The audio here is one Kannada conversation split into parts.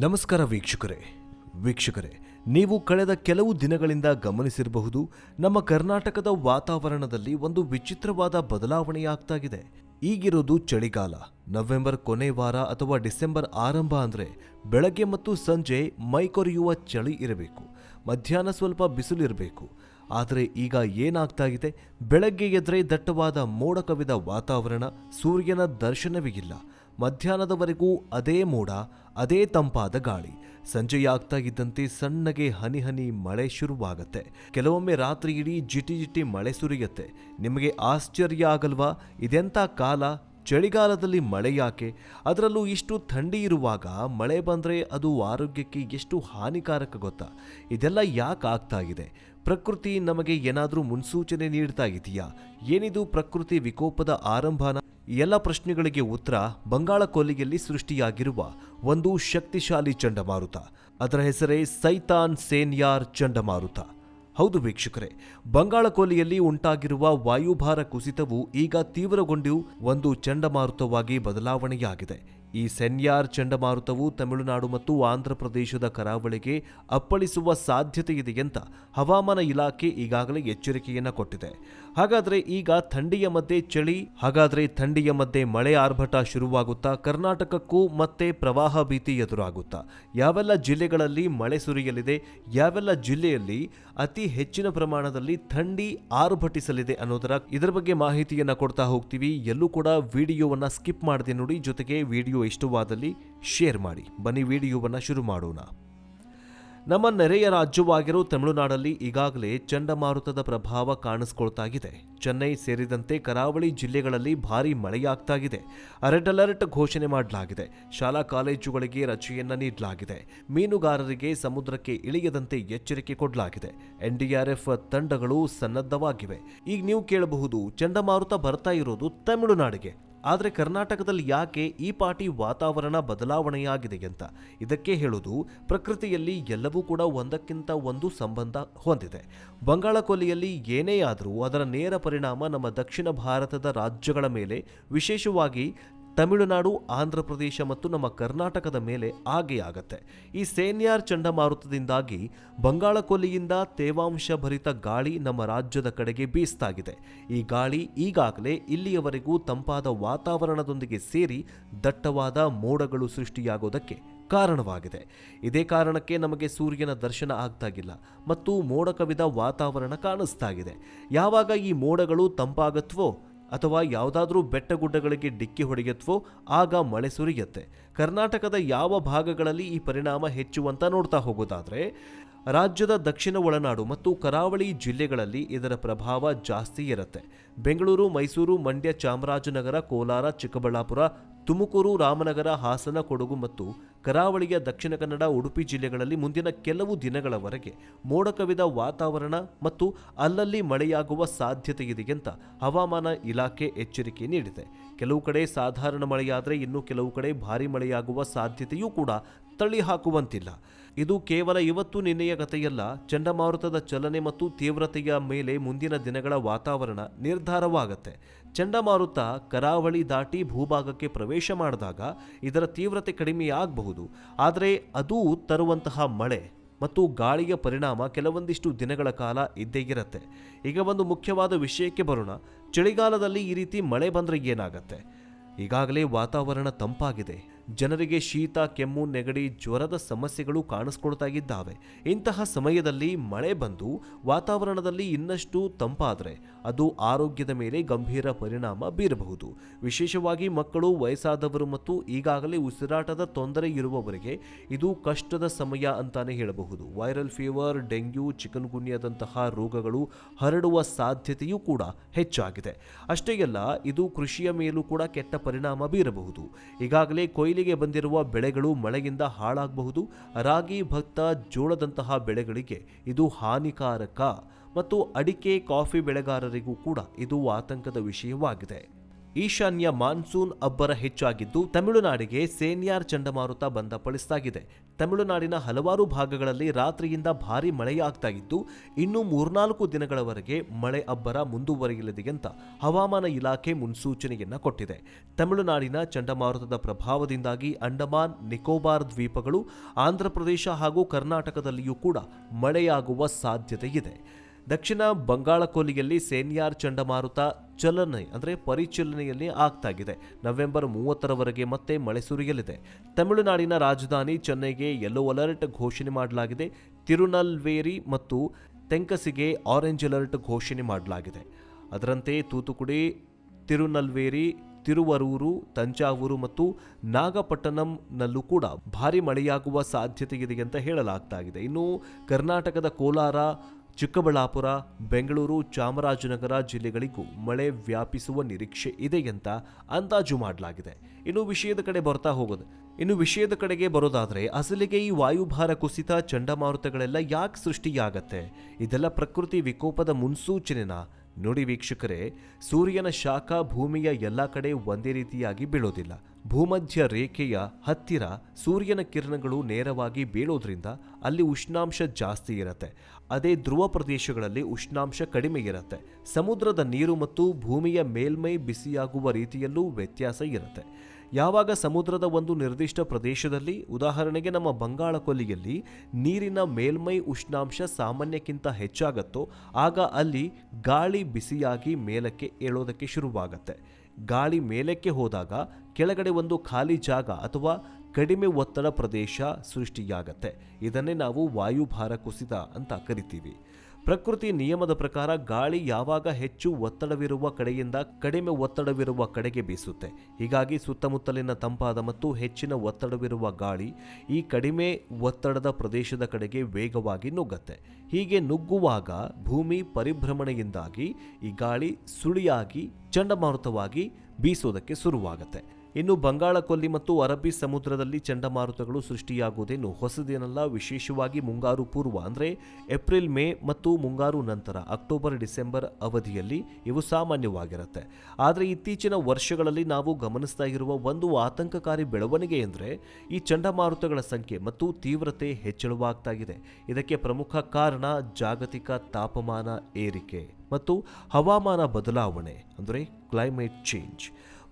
ನಮಸ್ಕಾರ ವೀಕ್ಷಕರೇ, ನೀವು ಕಳೆದ ಕೆಲವು ದಿನಗಳಿಂದ ಗಮನಿಸಿರಬಹುದು, ನಮ್ಮ ಕರ್ನಾಟಕದ ವಾತಾವರಣದಲ್ಲಿ ಒಂದು ವಿಚಿತ್ರವಾದ ಬದಲಾವಣೆಯಾಗ್ತಾ ಇದೆ. ಈಗಿರೋದು ಚಳಿಗಾಲ. ನವೆಂಬರ್ ಕೊನೆ ವಾರ ಅಥವಾ ಡಿಸೆಂಬರ್ ಆರಂಭ ಅಂದರೆ ಬೆಳಗ್ಗೆ ಮತ್ತು ಸಂಜೆ ಮೈಕೊರೆಯುವ ಚಳಿ ಇರಬೇಕು, ಮಧ್ಯಾಹ್ನ ಸ್ವಲ್ಪ ಬಿಸಿಲಿರಬೇಕು. ಆದರೆ ಈಗ ಏನಾಗ್ತಾ ಇದೆ, ಬೆಳಗ್ಗೆ ಎದ್ರೆ ದಟ್ಟವಾದ ಮೋಡ ಕವಿದ ವಾತಾವರಣ, ಸೂರ್ಯನ ದರ್ಶನವೇ ಇಲ್ಲ. ಮಧ್ಯಾಹ್ನದವರೆಗೂ ಅದೇ ಮೋಡ, ಅದೇ ತಂಪಾದ ಗಾಳಿ. ಸಂಜೆಯಾಗ್ತಾ ಇದ್ದಂತೆ ಸಣ್ಣಗೆ ಹನಿ ಹನಿ ಮಳೆ ಶುರುವಾಗತ್ತೆ. ಕೆಲವೊಮ್ಮೆ ರಾತ್ರಿ ಇಡೀ ಜಿಟಿ ಜಿಟಿ ಮಳೆ ಸುರಿಯತ್ತೆ. ನಿಮಗೆ ಆಶ್ಚರ್ಯ ಆಗಲ್ವಾ? ಇದೆಂಥ ಕಾಲ, ಚಳಿಗಾಲದಲ್ಲಿ ಮಳೆ ಯಾಕೆ? ಅದರಲ್ಲೂ ಇಷ್ಟು ಥಂಡಿ ಇರುವಾಗ ಮಳೆ ಬಂದರೆ ಅದು ಆರೋಗ್ಯಕ್ಕೆ ಎಷ್ಟು ಹಾನಿಕಾರಕ ಗೊತ್ತಾ? ಇದೆಲ್ಲ ಯಾಕೆ ಆಗ್ತಾ ಇದೆ? ಪ್ರಕೃತಿ ನಮಗೆ ಏನಾದರೂ ಮುನ್ಸೂಚನೆ ನೀಡ್ತಾ ಇದೆಯಾ? ಏನಿದು ಪ್ರಕೃತಿ ವಿಕೋಪದ ಆರಂಭನ? ಎಲ್ಲ ಪ್ರಶ್ನೆಗಳಿಗೆ ಉತ್ತರ ಬಂಗಾಳ ಕೊಲ್ಲಿಯಲ್ಲಿ ಸೃಷ್ಟಿಯಾಗಿರುವ ಒಂದು ಶಕ್ತಿಶಾಲಿ ಚಂಡಮಾರುತ. ಅದರ ಹೆಸರೇ ಸೈತಾನ್ ಸೇನ್ಯಾರ್ ಚಂಡಮಾರುತ. ಹೌದು ವೀಕ್ಷಕರೇ, ಬಂಗಾಳ ಕೊಲ್ಲಿಯಲ್ಲಿ ಉಂಟಾಗಿರುವ ವಾಯುಭಾರ ಕುಸಿತವು ಈಗ ತೀವ್ರಗೊಂಡು ಒಂದು ಚಂಡಮಾರುತವಾಗಿ ಬದಲಾವಣೆಯಾಗಿದೆ. ಈ ಸೆನ್ಯಾರ್ ಚಂಡಮಾರುತವು ತಮಿಳುನಾಡು ಮತ್ತು ಆಂಧ್ರ ಪ್ರದೇಶದ ಕರಾವಳಿಗೆ ಅಪ್ಪಳಿಸುವ ಸಾಧ್ಯತೆ ಇದೆ ಅಂತ ಹವಾಮಾನ ಇಲಾಖೆ ಈಗಾಗಲೇ ಎಚ್ಚರಿಕೆಯನ್ನ ಕೊಟ್ಟಿದೆ. ಹಾಗಾದ್ರೆ ಈಗ ಥಂಡಿಯ ಮಧ್ಯೆ ಮಳೆ ಆರ್ಭಟ ಶುರುವಾಗುತ್ತಾ? ಕರ್ನಾಟಕಕ್ಕೂ ಮತ್ತೆ ಪ್ರವಾಹ ಭೀತಿ ಎದುರಾಗುತ್ತಾ? ಯಾವೆಲ್ಲ ಜಿಲ್ಲೆಗಳಲ್ಲಿ ಮಳೆ ಸುರಿಯಲಿದೆ? ಯಾವೆಲ್ಲ ಜಿಲ್ಲೆಯಲ್ಲಿ ಅತಿ ಹೆಚ್ಚಿನ ಪ್ರಮಾಣದಲ್ಲಿ ಥಂಡಿ ಆರ್ಭಟಿಸಲಿದೆ ಇದರ ಬಗ್ಗೆ ಮಾಹಿತಿಯನ್ನ ಕೊಡ್ತಾ ಹೋಗ್ತೀವಿ. ಎಲ್ಲೂ ಕೂಡ ವಿಡಿಯೋವನ್ನ ಸ್ಕಿಪ್ ಮಾಡದೆ ನೋಡಿ. ಜೊತೆಗೆ ವಿಡಿಯೋ ಇಷ್ಟವಾದಲ್ಲಿ ಶೇರ್ ಮಾಡಿ. ಬನ್ನಿ ವಿಡಿಯೋವನ್ನ ಶುರು ಮಾಡೋಣ. ನಮ್ಮ ನೆರೆಯ ರಾಜ್ಯವಾಗಿರೋ ತಮಿಳುನಾಡಲ್ಲಿ ಈಗಾಗಲೇ ಚಂಡಮಾರುತದ ಪ್ರಭಾವ ಕಾಣಿಸ್ಕೊಳ್ತಾ ಇದೆ. ಚೆನ್ನೈ ಸೇರಿದಂತೆ ಕರಾವಳಿ ಜಿಲ್ಲೆಗಳಲ್ಲಿ ಭಾರೀ ಮಳೆಯಾಗ್ತಾ ಇದೆ. ರೆಡ್ ಅಲರ್ಟ್ ಘೋಷಣೆ ಮಾಡಲಾಗಿದೆ. ಶಾಲಾ ಕಾಲೇಜುಗಳಿಗೆ ರಜೆಯನ್ನ ನೀಡಲಾಗಿದೆ. ಮೀನುಗಾರರಿಗೆ ಸಮುದ್ರಕ್ಕೆ ಇಳಿಯದಂತೆ ಎಚ್ಚರಿಕೆ ಕೊಡಲಾಗಿದೆ. ಎನ್ಡಿಆರ್ಎಫ್ ತಂಡಗಳು ಸನ್ನದ್ಧವಾಗಿವೆ. ಈಗ ನೀವು ಕೇಳಬಹುದು, ಚಂಡಮಾರುತ ಬರ್ತಾ ಇರೋದು ತಮಿಳುನಾಡಿಗೆ, ಆದರೆ ಕರ್ನಾಟಕದಲ್ಲಿ ಯಾಕೆ ಈ ಪಾಟಿ ವಾತಾವರಣ ಬದಲಾವಣೆಯಾಗಿದೆ ಅಂತ? ಇದಕ್ಕೆ ಹೇಳೋದು, ಪ್ರಕೃತಿಯಲ್ಲಿ ಎಲ್ಲವೂ ಕೂಡ ಒಂದಕ್ಕಿಂತ ಒಂದು ಸಂಬಂಧ ಹೊಂದಿದೆ. ಬಂಗಾಳ ಕೊಲ್ಲಿಯಲ್ಲಿ ಏನೇ ಆದರೂ ಅದರ ನೇರ ಪರಿಣಾಮ ನಮ್ಮ ದಕ್ಷಿಣ ಭಾರತದ ರಾಜ್ಯಗಳ ಮೇಲೆ, ವಿಶೇಷವಾಗಿ ತಮಿಳುನಾಡು, ಆಂಧ್ರ ಪ್ರದೇಶ ಮತ್ತು ನಮ್ಮ ಕರ್ನಾಟಕದ ಮೇಲೆ ಆಗೇ ಆಗತ್ತೆ. ಈ ಸೇನ್ಯಾರ್ ಚಂಡಮಾರುತದಿಂದಾಗಿ ಬಂಗಾಳ ಕೊಲ್ಲಿಯಿಂದ ತೇವಾಂಶ ಭರಿತ ಗಾಳಿ ನಮ್ಮ ರಾಜ್ಯದ ಕಡೆಗೆ ಬೀಸ್ತಾಗಿದೆ. ಈ ಗಾಳಿ ಈಗಾಗಲೇ ಇಲ್ಲಿಯವರೆಗೂ ತಂಪಾದ ವಾತಾವರಣದೊಂದಿಗೆ ಸೇರಿ ದಟ್ಟವಾದ ಮೋಡಗಳು ಸೃಷ್ಟಿಯಾಗೋದಕ್ಕೆ ಕಾರಣವಾಗಿದೆ. ಇದೇ ಕಾರಣಕ್ಕೆ ನಮಗೆ ಸೂರ್ಯನ ದರ್ಶನ ಆಗ್ತಾಗಿಲ್ಲ ಮತ್ತು ಮೋಡ ಕವಿದ ವಾತಾವರಣ ಕಾಣಿಸ್ತಾಗಿದೆ. ಯಾವಾಗ ಈ ಮೋಡಗಳು ತಂಪಾಗತ್ವೋ ಅಥವಾ ಯಾವುದಾದ್ರೂ ಬೆಟ್ಟಗುಡ್ಡಗಳಿಗೆ ಡಿಕ್ಕಿ ಹೊಡೆಯತ್ವೋ ಆಗ ಮಳೆ ಸುರಿಯುತ್ತೆ. ಕರ್ನಾಟಕದ ಯಾವ ಭಾಗಗಳಲ್ಲಿ ಈ ಪರಿಣಾಮ ಹೆಚ್ಚುವಂತ ನೋಡ್ತಾ ಹೋಗೋದಾದ್ರೆ, ರಾಜ್ಯದ ದಕ್ಷಿಣ ಒಳನಾಡು ಮತ್ತು ಕರಾವಳಿ ಜಿಲ್ಲೆಗಳಲ್ಲಿ ಇದರ ಪ್ರಭಾವ ಜಾಸ್ತಿ ಇರುತ್ತೆ. ಬೆಂಗಳೂರು, ಮೈಸೂರು, ಮಂಡ್ಯ, ಚಾಮರಾಜನಗರ, ಕೋಲಾರ, ಚಿಕ್ಕಬಳ್ಳಾಪುರ, ತುಮಕೂರು, ರಾಮನಗರ, ಹಾಸನ, ಕೊಡಗು ಮತ್ತು ಕರಾವಳಿಯ ದಕ್ಷಿಣ ಕನ್ನಡ, ಉಡುಪಿ ಜಿಲ್ಲೆಗಳಲ್ಲಿ ಮುಂದಿನ ಕೆಲವು ದಿನಗಳವರೆಗೆ ಮೋಡ ಕವಿದ ವಾತಾವರಣ ಮತ್ತು ಅಲ್ಲಲ್ಲಿ ಮಳೆಯಾಗುವ ಸಾಧ್ಯತೆ ಇದೆ ಅಂತ ಹವಾಮಾನ ಇಲಾಖೆ ಎಚ್ಚರಿಕೆ ನೀಡಿದೆ. ಕೆಲವು ಕಡೆ ಸಾಧಾರಣ ಮಳೆಯಾದರೆ ಇನ್ನು ಕೆಲವು ಕಡೆ ಭಾರೀ ಮಳೆಯಾಗುವ ಸಾಧ್ಯತೆಯೂ ಕೂಡ ತಳ್ಳಿ ಹಾಕುವಂತಿಲ್ಲ. ಇದು ಕೇವಲ ಇವತ್ತು ನಿನ್ನೆಯ ಕಥೆಯಲ್ಲ. ಚಂಡಮಾರುತದ ಚಲನೆ ಮತ್ತು ತೀವ್ರತೆಯ ಮೇಲೆ ಮುಂದಿನ ದಿನಗಳ ವಾತಾವರಣ ನಿರ್ಧಾರವಾಗುತ್ತೆ. ಚಂಡಮಾರುತ ಕರಾವಳಿ ದಾಟಿ ಭೂಭಾಗಕ್ಕೆ ಪ್ರವೇಶ ಮಾಡಿದಾಗ ಇದರ ತೀವ್ರತೆ ಕಡಿಮೆಯಾಗಬಹುದು. ಆದರೆ ಅದು ತರುವಂತಹ ಮಳೆ ಮತ್ತು ಗಾಳಿಯ ಪರಿಣಾಮ ಕೆಲವೊಂದಿಷ್ಟು ದಿನಗಳ ಕಾಲ ಇದ್ದೇ ಇರುತ್ತೆ. ಈಗ ಒಂದು ಮುಖ್ಯವಾದ ವಿಷಯಕ್ಕೆ ಬರೋಣ. ಚಳಿಗಾಲದಲ್ಲಿ ಈ ರೀತಿ ಮಳೆ ಬಂದರೆ ಏನಾಗತ್ತೆ? ಈಗಾಗಲೇ ವಾತಾವರಣ ತಂಪಾಗಿದೆ. ಜನರಿಗೆ ಶೀತ, ಕೆಮ್ಮು, ನೆಗಡಿ, ಜ್ವರದ ಸಮಸ್ಯೆಗಳು ಕಾಣಿಸ್ಕೊಳ್ತಾ ಇದ್ದಾವೆ. ಇಂತಹ ಸಮಯದಲ್ಲಿ ಮಳೆ ಬಂದು ವಾತಾವರಣದಲ್ಲಿ ಇನ್ನಷ್ಟು ತಂಪಾದರೆ ಅದು ಆರೋಗ್ಯದ ಮೇಲೆ ಗಂಭೀರ ಪರಿಣಾಮ ಬೀರಬಹುದು. ವಿಶೇಷವಾಗಿ ಮಕ್ಕಳು, ವಯಸ್ಸಾದವರು ಮತ್ತು ಈಗಾಗಲೇ ಉಸಿರಾಟದ ತೊಂದರೆ ಇರುವವರಿಗೆ ಇದು ಕಷ್ಟದ ಸಮಯ ಅಂತಾನೆ ಹೇಳಬಹುದು. ವೈರಲ್ ಫೀವರ್, ಡೆಂಗ್ಯೂ, ಚಿಕನ್ ಗುನ್ಯಾದಂತಹ ರೋಗಗಳು ಹರಡುವ ಸಾಧ್ಯತೆಯೂ ಕೂಡ ಹೆಚ್ಚಾಗಿದೆ. ಅಷ್ಟೇ ಅಲ್ಲ, ಇದು ಕೃಷಿಯ ಮೇಲೂ ಕೂಡ ಕೆಟ್ಟ ಪರಿಣಾಮ ಬೀರಬಹುದು. ಈಗಾಗಲೇ ಕೊಯ್ಲಿಗೆ ಬಂದಿರುವ ಬೆಳೆಗಳು ಮಳೆಯಿಂದ ಹಾಳಾಗಬಹುದು. ರಾಗಿ, ಭತ್ತ, ಜೋಳದಂತಹ ಬೆಳೆಗಳಿಗೆ ಇದು ಹಾನಿಕಾರಕ ಮತ್ತು ಅಡಿಕೆ, ಕಾಫಿ ಬೆಳೆಗಾರರಿಗೂ ಕೂಡ ಇದು ಆತಂಕದ ವಿಷಯವಾಗಿದೆ. ಈಶಾನ್ಯ ಮಾನ್ಸೂನ್ ಅಬ್ಬರ ಹೆಚ್ಚಾಗಿದ್ದು ತಮಿಳುನಾಡಿಗೆ ಸೇನ್ಯಾರ್ ಚಂಡಮಾರುತ ಬಂದಪಡಿಸಲಾಗಿದೆ. ತಮಿಳುನಾಡಿನ ಹಲವಾರು ಭಾಗಗಳಲ್ಲಿ ರಾತ್ರಿಯಿಂದ ಭಾರೀ ಮಳೆಯಾಗ್ತಾ ಇದ್ದು ಇನ್ನು 3-4 ದಿನಗಳವರೆಗೆ ಮಳೆ ಅಬ್ಬರ ಮುಂದುವರಿಯಲಿದೆ ಅಂತ ಹವಾಮಾನ ಇಲಾಖೆ ಮುನ್ಸೂಚನೆಯನ್ನ ಕೊಟ್ಟಿದೆ. ತಮಿಳುನಾಡಿನ ಚಂಡಮಾರುತದ ಪ್ರಭಾವದಿಂದಾಗಿ ಅಂಡಮಾನ್ ನಿಕೋಬಾರ್ ದ್ವೀಪಗಳು, ಆಂಧ್ರಪ್ರದೇಶ ಹಾಗೂ ಕರ್ನಾಟಕದಲ್ಲಿಯೂ ಕೂಡ ಮಳೆಯಾಗುವ ಸಾಧ್ಯತೆ ಇದೆ. ದಕ್ಷಿಣ ಬಂಗಾಳಕೊಲ್ಲಿಯಲ್ಲಿ ಸೇನ್ಯಾರ್ ಚಂಡಮಾರುತ ಪರಿಚಲನೆಯಲ್ಲಿ ಆಗ್ತಾಗಿದೆ. ನವೆಂಬರ್ 30ರವರೆಗೆ ಮತ್ತೆ ಮಳೆ ಸುರಿಯಲಿದೆ. ತಮಿಳುನಾಡಿನ ರಾಜಧಾನಿ ಚೆನ್ನೈಗೆ ಯೆಲ್ಲೋ ಅಲರ್ಟ್ ಘೋಷಣೆ ಮಾಡಲಾಗಿದೆ. ತಿರುನಲ್ವೇಲಿ ಮತ್ತು ತೆಂಕಸಿಗೆ ಆರೆಂಜ್ ಅಲರ್ಟ್ ಘೋಷಣೆ ಮಾಡಲಾಗಿದೆ. ಅದರಂತೆ ತೂತುಕುಡಿ, ತಿರುನಲ್ವೇಲಿ, ತಿರುವರೂರು, ತಂಜಾವೂರು ಮತ್ತು ನಾಗಪಟ್ಟಣಂನಲ್ಲೂ ಕೂಡ ಭಾರಿ ಮಳೆಯಾಗುವ ಸಾಧ್ಯತೆ ಇದೆ ಅಂತ ಹೇಳಲಾಗ್ತಾಗಿದೆ. ಇನ್ನು ಕರ್ನಾಟಕದ ಕೋಲಾರ, ಚಿಕ್ಕಬಳ್ಳಾಪುರ, ಬೆಂಗಳೂರು, ಚಾಮರಾಜನಗರ ಜಿಲ್ಲೆಗಳಿಗೂ ಮಳೆ ವ್ಯಾಪಿಸುವ ನಿರೀಕ್ಷೆ ಇದೆ ಅಂತ ಅಂದಾಜು ಮಾಡಲಾಗಿದೆ. ಇನ್ನು ವಿಷಯದ ಕಡೆಗೆ ಬರೋದಾದ್ರೆ ಅಸಲಿಗೆ ಈ ವಾಯುಭಾರ ಕುಸಿತ, ಚಂಡಮಾರುತಗಳೆಲ್ಲ ಯಾಕೆ ಸೃಷ್ಟಿಯಾಗತ್ತೆ? ಇದೆಲ್ಲ ಪ್ರಕೃತಿ ವಿಕೋಪದ ಮುನ್ಸೂಚನೆನಾ? ನೋಡಿ ವೀಕ್ಷಕರೇ, ಸೂರ್ಯನ ಶಾಖ ಭೂಮಿಯ ಎಲ್ಲ ಕಡೆ ಒಂದೇ ರೀತಿಯಾಗಿ ಬೀಳೋದಿಲ್ಲ. ಭೂಮಧ್ಯ ರೇಖೆಯ ಹತ್ತಿರ ಸೂರ್ಯನ ಕಿರಣಗಳು ನೇರವಾಗಿ ಬೀಳೋದ್ರಿಂದ ಅಲ್ಲಿ ಉಷ್ಣಾಂಶ ಜಾಸ್ತಿ ಇರುತ್ತೆ. ಅದೇ ಧ್ರುವ ಪ್ರದೇಶಗಳಲ್ಲಿ ಉಷ್ಣಾಂಶ ಕಡಿಮೆ ಇರುತ್ತೆ. ಸಮುದ್ರದ ನೀರು ಮತ್ತು ಭೂಮಿಯ ಮೇಲ್ಮೈ ಬಿಸಿಯಾಗುವ ರೀತಿಯಲ್ಲೂ ವ್ಯತ್ಯಾಸ ಇರುತ್ತೆ. ಯಾವಾಗ ಸಮುದ್ರದ ಒಂದು ನಿರ್ದಿಷ್ಟ ಪ್ರದೇಶದಲ್ಲಿ, ಉದಾಹರಣೆಗೆ ನಮ್ಮ ಬಂಗಾಳ ಕೊಲ್ಲಿಯಲ್ಲಿ ನೀರಿನ ಮೇಲ್ಮೈ ಉಷ್ಣಾಂಶ ಸಾಮಾನ್ಯಕ್ಕಿಂತ ಹೆಚ್ಚಾಗತ್ತೋ ಆಗ ಅಲ್ಲಿ ಗಾಳಿ ಬಿಸಿಯಾಗಿ ಮೇಲಕ್ಕೆ ಏಳೋದಕ್ಕೆ ಶುರುವಾಗತ್ತೆ. ಗಾಳಿ ಮೇಲಕ್ಕೆ ಹೋದಾಗ ಕೆಳಗಡೆ ಒಂದು ಖಾಲಿ ಜಾಗ ಅಥವಾ ಕಡಿಮೆ ಒತ್ತಡ ಪ್ರದೇಶ ಸೃಷ್ಟಿಯಾಗತ್ತೆ. ಇದನ್ನೇ ನಾವು ವಾಯುಭಾರ ಕುಸಿತ ಅಂತ ಕರಿತೀವಿ. ಪ್ರಕೃತಿ ನಿಯಮದ ಪ್ರಕಾರ ಗಾಳಿ ಯಾವಾಗ ಹೆಚ್ಚು ಒತ್ತಡವಿರುವ ಕಡೆಯಿಂದ ಕಡಿಮೆ ಒತ್ತಡವಿರುವ ಕಡೆಗೆ ಬೀಸುತ್ತೆ. ಹೀಗಾಗಿ ಸುತ್ತಮುತ್ತಲಿನ ತಂಪಾದ ಮತ್ತು ಹೆಚ್ಚಿನ ಒತ್ತಡವಿರುವ ಗಾಳಿ ಈ ಕಡಿಮೆ ಒತ್ತಡದ ಪ್ರದೇಶದ ಕಡೆಗೆ ವೇಗವಾಗಿ ನುಗ್ಗತ್ತೆ. ಹೀಗೆ ನುಗ್ಗುವಾಗ ಭೂಮಿ ಪರಿಭ್ರಮಣೆಯಿಂದಾಗಿ ಈ ಗಾಳಿ ಸುಳಿಯಾಗಿ ಚಂಡಮಾರುತವಾಗಿ ಬೀಸೋದಕ್ಕೆ ಶುರುವಾಗತ್ತೆ. ಇನ್ನು ಬಂಗಾಳ ಕೊಲ್ಲಿ ಮತ್ತು ಅರಬ್ಬಿ ಸಮುದ್ರದಲ್ಲಿ ಚಂಡಮಾರುತಗಳು ಸೃಷ್ಟಿಯಾಗುವುದೇನು ಹೊಸದೇನಲ್ಲ. ವಿಶೇಷವಾಗಿ ಮುಂಗಾರು ಪೂರ್ವ ಅಂದರೆ ಏಪ್ರಿಲ್, ಮೇ ಮತ್ತು ಮುಂಗಾರು ನಂತರ ಅಕ್ಟೋಬರ್, ಡಿಸೆಂಬರ್ ಅವಧಿಯಲ್ಲಿ ಇವು ಸಾಮಾನ್ಯವಾಗಿರುತ್ತೆ. ಆದರೆ ಇತ್ತೀಚಿನ ವರ್ಷಗಳಲ್ಲಿ ನಾವು ಗಮನಿಸ್ತಾ ಇರುವ ಒಂದು ಆತಂಕಕಾರಿ ಬೆಳವಣಿಗೆ ಎಂದರೆ ಈ ಚಂಡಮಾರುತಗಳ ಸಂಖ್ಯೆ ಮತ್ತು ತೀವ್ರತೆ ಹೆಚ್ಚಳವಾಗ್ತಾ ಇದೆ. ಇದಕ್ಕೆ ಪ್ರಮುಖ ಕಾರಣ ಜಾಗತಿಕ ತಾಪಮಾನ ಏರಿಕೆ ಮತ್ತು ಹವಾಮಾನ ಬದಲಾವಣೆ ಅಂದರೆ ಕ್ಲೈಮೇಟ್ ಚೇಂಜ್.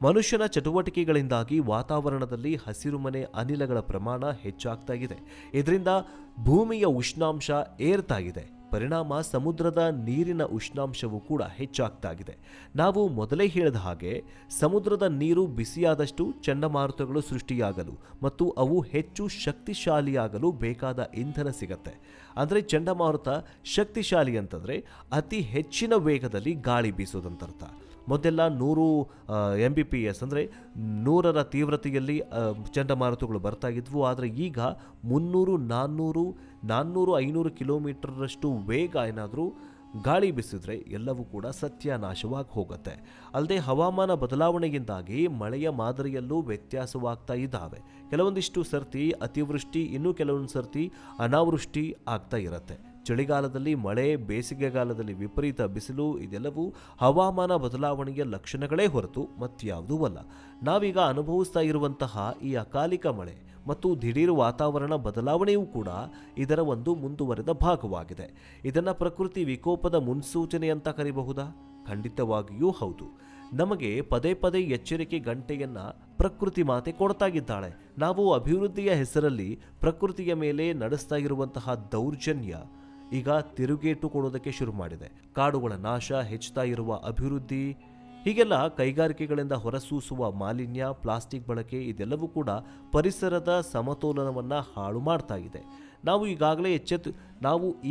ಮನುಷ್ಯನ ಚಟುವಟಿಕೆಗಳಿಂದಾಗಿ ವಾತಾವರಣದಲ್ಲಿ ಹಸಿರುಮನೆ ಅನಿಲಗಳ ಪ್ರಮಾಣ ಹೆಚ್ಚಾಗ್ತಾ ಇದೆ. ಇದರಿಂದ ಭೂಮಿಯ ಉಷ್ಣಾಂಶ ಏರ್ತಾ ಇದೆ. ಪರಿಣಾಮ ಸಮುದ್ರದ ನೀರಿನ ಉಷ್ಣಾಂಶವೂ ಕೂಡ ಹೆಚ್ಚಾಗ್ತಾ ಇದೆ. ನಾವು ಮೊದಲೇ ಹೇಳಿದ ಹಾಗೆ ಸಮುದ್ರದ ನೀರು ಬಿಸಿಯಾದಷ್ಟು ಚಂಡಮಾರುತಗಳು ಸೃಷ್ಟಿಯಾಗಲು ಮತ್ತು ಅವು ಹೆಚ್ಚು ಶಕ್ತಿಶಾಲಿಯಾಗಲು ಬೇಕಾದ ಇಂಧನ ಸಿಗತ್ತೆ. ಅಂದರೆ ಚಂಡಮಾರುತ ಶಕ್ತಿಶಾಲಿ ಅಂತಂದರೆ ಅತಿ ಹೆಚ್ಚಿನ ವೇಗದಲ್ಲಿ ಗಾಳಿ ಬೀಸೋದಂತರ್ಥ. ಮೊದಲೆಲ್ಲ 100 MBPS ಅಂದರೆ 100ರ ತೀವ್ರತೆಯಲ್ಲಿ ಚಂಡಮಾರುತಗಳು ಬರ್ತಾ ಇದ್ವು. ಆದರೆ ಈಗ 300, 400, 500 ಕಿಲೋಮೀಟರ್ನಷ್ಟು ವೇಗ ಏನಾದರೂ ಗಾಳಿ ಬೀಸಿದ್ರೆ ಎಲ್ಲವೂ ಕೂಡ ಸತ್ಯನಾಶವಾಗಿ ಹೋಗುತ್ತೆ. ಅಲ್ಲದೆ ಹವಾಮಾನ ಬದಲಾವಣೆಯಿಂದಾಗಿ ಮಳೆಯ ಮಾದರಿಯಲ್ಲೂ ವ್ಯತ್ಯಾಸವಾಗ್ತಾ ಇದ್ದಾವೆ. ಕೆಲವೊಂದಿಷ್ಟು ಸರ್ತಿ ಅತಿವೃಷ್ಟಿ, ಇನ್ನು ಕೆಲವೊಂದು ಸರ್ತಿ ಅನಾವೃಷ್ಟಿ ಆಗ್ತಾ ಇರುತ್ತೆ. ಚಳಿಗಾಲದಲ್ಲಿ ಮಳೆ, ಬೇಸಿಗೆಗಾಲದಲ್ಲಿ ವಿಪರೀತ ಬಿಸಿಲು, ಇದೆಲ್ಲವೂ ಹವಾಮಾನ ಬದಲಾವಣೆಯ ಲಕ್ಷಣಗಳೇ ಹೊರತು ಮತ್ಯಾವುದೂ ಅಲ್ಲ. ನಾವೀಗ ಅನುಭವಿಸ್ತಾ ಇರುವಂತಹ ಈ ಅಕಾಲಿಕ ಮಳೆ ಮತ್ತು ದಿಢೀರ್ ವಾತಾವರಣ ಬದಲಾವಣೆಯೂ ಕೂಡ ಇದರ ಒಂದು ಮುಂದುವರೆದ ಭಾಗವಾಗಿದೆ. ಇದನ್ನು ಪ್ರಕೃತಿ ವಿಕೋಪದ ಮುನ್ಸೂಚನೆ ಅಂತ ಕರೀಬಹುದಾ? ಖಂಡಿತವಾಗಿಯೂ ಹೌದು. ನಮಗೆ ಪದೇ ಪದೇ ಎಚ್ಚರಿಕೆ ಗಂಟೆಯನ್ನ ಪ್ರಕೃತಿ ಮಾತೆ ಕೊಡ್ತಾ ಇದ್ದಾಳೆ. ನಾವು ಅಭಿವೃದ್ಧಿಯ ಹೆಸರಲ್ಲಿ ಪ್ರಕೃತಿಯ ಮೇಲೆ ನಡೆಸ್ತಾ ಇರುವಂತಹ ದೌರ್ಜನ್ಯ ಈಗ ತಿರುಗೇಟು ಕೊಡೋದಕ್ಕೆ ಶುರು ಮಾಡಿದೆ. ಕಾಡುಗಳ ನಾಶ, ಹೆಚ್ಚುತ್ತಾ ಇರುವ ಅಭಿವೃದ್ಧಿ, ಹೀಗೆಲ್ಲ ಕೈಗಾರಿಕೆಗಳಿಂದ ಹೊರಸೂಸುವ ಮಾಲಿನ್ಯ, ಪ್ಲಾಸ್ಟಿಕ್ ಬಳಕೆ, ಇದೆಲ್ಲವೂ ಕೂಡ ಪರಿಸರದ ಸಮತೋಲನವನ್ನು ಹಾಳು ಮಾಡ್ತಾ ಇದೆ. ನಾವು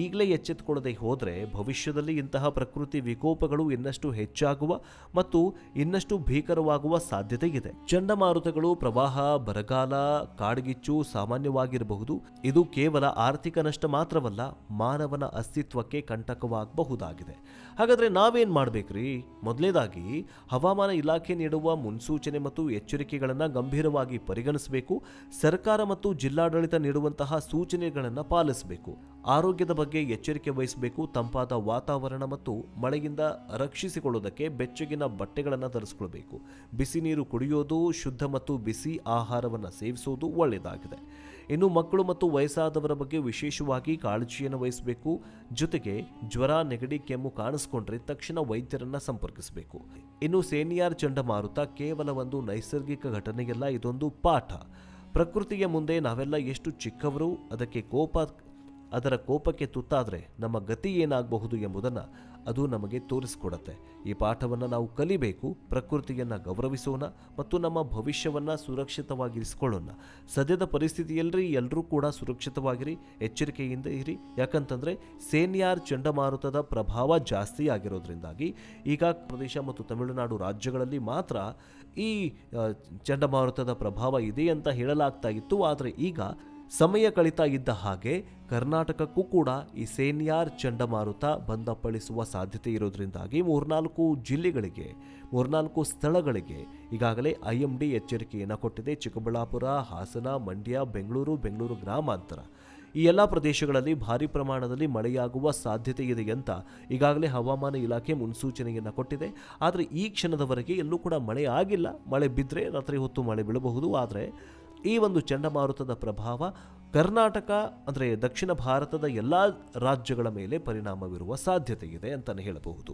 ಈಗಲೇ ಎಚ್ಚೆತ್ತುಕೊಳ್ಳದೆ ಹೋದರೆ ಭವಿಷ್ಯದಲ್ಲಿ ಇಂತಹ ಪ್ರಕೃತಿ ವಿಕೋಪಗಳು ಇನ್ನಷ್ಟು ಹೆಚ್ಚಾಗುವ ಮತ್ತು ಇನ್ನಷ್ಟು ಭೀಕರವಾಗುವ ಸಾಧ್ಯತೆ ಇದೆ. ಚಂಡಮಾರುತಗಳು, ಪ್ರವಾಹ, ಬರಗಾಲ, ಕಾಡ್ಗಿಚ್ಚು ಸಾಮಾನ್ಯವಾಗಿರಬಹುದು. ಇದು ಕೇವಲ ಆರ್ಥಿಕ ನಷ್ಟ ಮಾತ್ರವಲ್ಲ, ಮಾನವನ ಅಸ್ತಿತ್ವಕ್ಕೆ ಕಂಟಕವಾಗಬಹುದಾಗಿದೆ. ಹಾಗಾದ್ರೆ ನಾವೇನ್ ಮಾಡ್ಬೇಕ್ರಿ? ಮೊದಲನೇದಾಗಿ ಹವಾಮಾನ ಇಲಾಖೆ ನೀಡುವ ಮುನ್ಸೂಚನೆ ಮತ್ತು ಎಚ್ಚರಿಕೆಗಳನ್ನು ಗಂಭೀರವಾಗಿ ಪರಿಗಣಿಸಬೇಕು. ಸರ್ಕಾರ ಮತ್ತು ಜಿಲ್ಲಾಡಳಿತ ನೀಡುವಂತಹ ಸೂಚನೆಗಳನ್ನು ಪಾಲಿಸಬೇಕು. ಆರೋಗ್ಯದ ಬಗ್ಗೆ ಎಚ್ಚರಿಕೆ ವಹಿಸಬೇಕು. ತಂಪಾದ ವಾತಾವರಣ ಮತ್ತು ಮಳೆಯಿಂದ ರಕ್ಷಿಸಿಕೊಳ್ಳುವುದಕ್ಕೆ ಬೆಚ್ಚಗಿನ ಬಟ್ಟೆಗಳನ್ನು ಧರಿಸಿಕೊಳ್ಳಬೇಕು. ಬಿಸಿ ನೀರು ಕುಡಿಯೋದು, ಶುದ್ಧ ಮತ್ತು ಬಿಸಿ ಆಹಾರವನ್ನು ಸೇವಿಸುವುದು ಒಳ್ಳೆಯದಾಗಿದೆ. ಇನ್ನು ಮಕ್ಕಳು ಮತ್ತು ವಯಸ್ಸಾದವರ ಬಗ್ಗೆ ವಿಶೇಷವಾಗಿ ಕಾಳಜಿಯನ್ನು ವಹಿಸಬೇಕು. ಜೊತೆಗೆ ಜ್ವರ, ನೆಗಡಿ, ಕೆಮ್ಮು ಕಾಣಿಸ್ಕೊಂಡ್ರೆ ತಕ್ಷಣ ವೈದ್ಯರನ್ನ ಸಂಪರ್ಕಿಸಬೇಕು. ಇನ್ನು ಸೇನಿಯಾರ್ ಚಂಡಮಾರುತ ಕೇವಲ ಒಂದು ನೈಸರ್ಗಿಕ ಘಟನೆಯಲ್ಲ, ಇದೊಂದು ಪಾಠ. ಪ್ರಕೃತಿಯ ಮುಂದೆ ನಾವೆಲ್ಲ ಎಷ್ಟು ಚಿಕ್ಕವರು, ಅದರ ಕೋಪಕ್ಕೆ ತುತ್ತಾದರೆ ನಮ್ಮ ಗತಿ ಏನಾಗಬಹುದು ಎಂಬುದನ್ನು ಅದು ನಮಗೆ ತೋರಿಸಿಕೊಡುತ್ತೆ. ಈ ಪಾಠವನ್ನು ನಾವು ಕಲಿಬೇಕು. ಪ್ರಕೃತಿಯನ್ನು ಗೌರವಿಸೋಣ ಮತ್ತು ನಮ್ಮ ಭವಿಷ್ಯವನ್ನು ಸುರಕ್ಷಿತವಾಗಿರಿಸಿಕೊಳ್ಳೋಣ. ಸದ್ಯದ ಪರಿಸ್ಥಿತಿಯಲ್ಲಿ ಎಲ್ಲರೂ ಕೂಡ ಸುರಕ್ಷಿತವಾಗಿರಿ, ಎಚ್ಚರಿಕೆಯಿಂದ ಇರಿ. ಯಾಕಂತಂದರೆ ಸೇನಿಯಾರ್ ಚಂಡಮಾರುತದ ಪ್ರಭಾವ ಜಾಸ್ತಿ ಆಗಿರೋದ್ರಿಂದಾಗಿ ಈಗ ಪ್ರದೇಶ ಮತ್ತು ತಮಿಳುನಾಡು ರಾಜ್ಯಗಳಲ್ಲಿ ಮಾತ್ರ ಈ ಚಂಡಮಾರುತದ ಪ್ರಭಾವ ಇದೆ ಅಂತ ಹೇಳಲಾಗ್ತಾ ಇತ್ತು. ಆದರೆ ಈಗ ಸಮಯ ಕಳೀತಾ ಇದ್ದ ಹಾಗೆ ಕರ್ನಾಟಕಕ್ಕೂ ಕೂಡ ಈ ಸೇನಿಯಾರ್ ಚಂಡಮಾರುತ ಬಂದಪ್ಪಳಿಸುವ ಸಾಧ್ಯತೆ ಇರೋದ್ರಿಂದಾಗಿ 3-4 ಸ್ಥಳಗಳಿಗೆ ಈಗಾಗಲೇ IMD ಎಚ್ಚರಿಕೆಯನ್ನು ಕೊಟ್ಟಿದೆ. ಚಿಕ್ಕಬಳ್ಳಾಪುರ, ಹಾಸನ, ಮಂಡ್ಯ, ಬೆಂಗಳೂರು ಗ್ರಾಮಾಂತರ ಈ ಎಲ್ಲ ಪ್ರದೇಶಗಳಲ್ಲಿ ಭಾರಿ ಪ್ರಮಾಣದಲ್ಲಿ ಮಳೆಯಾಗುವ ಸಾಧ್ಯತೆ ಇದೆ ಅಂತ ಈಗಾಗಲೇ ಹವಾಮಾನ ಇಲಾಖೆ ಮುನ್ಸೂಚನೆಯನ್ನು ಕೊಟ್ಟಿದೆ. ಆದರೆ ಈ ಕ್ಷಣದವರೆಗೆ ಎಲ್ಲೂ ಕೂಡ ಮಳೆ ಆಗಿಲ್ಲ. ಮಳೆ ಬಿದ್ದರೆ ರಾತ್ರಿ ಹೊತ್ತು ಮಳೆ ಬೀಳಬಹುದು. ಆದರೆ ಈ ಒಂದು ಚಂಡಮಾರುತದ ಪ್ರಭಾವ ಕರ್ನಾಟಕ ಅಂದರೆ ದಕ್ಷಿಣ ಭಾರತದ ಎಲ್ಲ ರಾಜ್ಯಗಳ ಮೇಲೆ ಪರಿಣಾಮ ಬೀರುವ ಸಾಧ್ಯತೆ ಇದೆ ಅಂತಲೇ ಹೇಳಬಹುದು.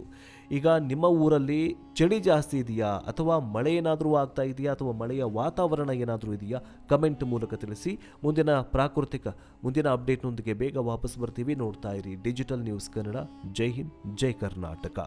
ಈಗ ನಿಮ್ಮ ಊರಲ್ಲಿ ಚಳಿ ಜಾಸ್ತಿ ಇದೆಯಾ, ಅಥವಾ ಮಳೆ ಏನಾದರೂ ಆಗ್ತಾ ಇದೆಯಾ, ಅಥವಾ ಮಳೆಯ ವಾತಾವರಣ ಏನಾದರೂ ಇದೆಯಾ? ಕಮೆಂಟ್ ಮೂಲಕ ತಿಳಿಸಿ. ಮುಂದಿನ ಅಪ್ಡೇಟ್ನೊಂದಿಗೆ ಬೇಗ ವಾಪಸ್ ಬರ್ತೀವಿ. ನೋಡ್ತಾ ಇರಿ ಡಿಜಿಟಲ್ ನ್ಯೂಸ್ ಕನ್ನಡ. ಜೈ ಹಿಂದ್, ಜೈ ಕರ್ನಾಟಕ.